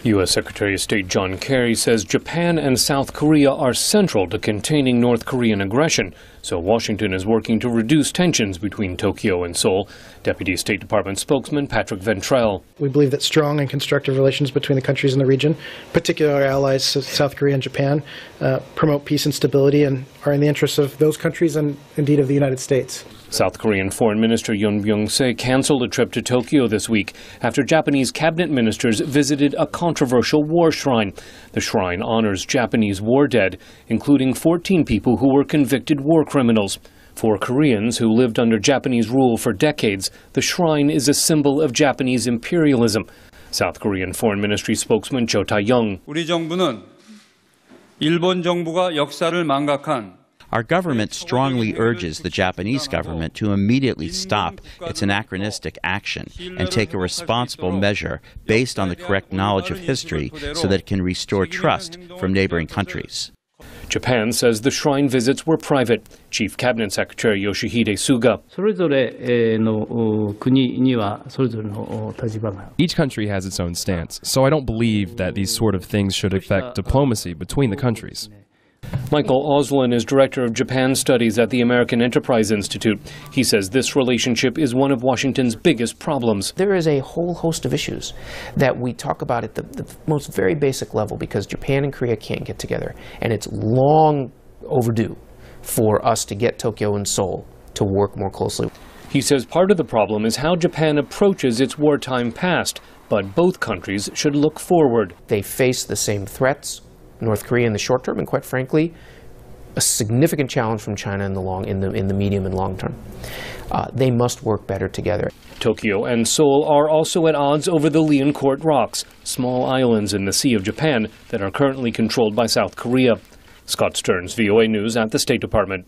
U.S. Secretary of State John Kerry says Japan and South Korea are central to containing North Korean aggression, so Washington is working to reduce tensions between Tokyo and Seoul. Deputy State Department spokesman Patrick Ventrell. We believe that strong and constructive relations between the countries in the region, particularly our allies South Korea and Japan, promote peace and stability and are in the interests of those countries and indeed of the United States. South Korean Foreign Minister Yoon Byung-se canceled a trip to Tokyo this week after Japanese cabinet ministers visited a controversial war shrine. The shrine honors Japanese war dead, including 14 people who were convicted war criminals. For Koreans who lived under Japanese rule for decades, the shrine is a symbol of Japanese imperialism. South Korean Foreign Ministry spokesman Cho Tae-young. 우리 정부는 일본 정부가 역사를 망각한 Our government strongly urges the Japanese government to immediately stop its anachronistic action and take a responsible measure based on the correct knowledge of history so that it can restore trust from neighboring countries. Japan says the shrine visits were private. Chief Cabinet Secretary Yoshihide Suga. Each country has its own stance, so I don't believe that these sort of things should affect diplomacy between the countries. Michael Oslin is director of Japan Studies at the American Enterprise Institute. He says this relationship is one of Washington's biggest problems. There is a whole host of issues that we talk about at the most very basic level because Japan and Korea can't get together, and it's long overdue for us to get Tokyo and Seoul to work more closely. He says part of the problem is how Japan approaches its wartime past, but both countries should look forward. They face the same threats. North Korea in the short term, and quite frankly, a significant challenge from China in the medium and long term. They must work better together. Tokyo and Seoul are also at odds over the Liancourt Rocks, small islands in the Sea of Japan that are currently controlled by South Korea. Scott Stearns, VOA News at the State Department.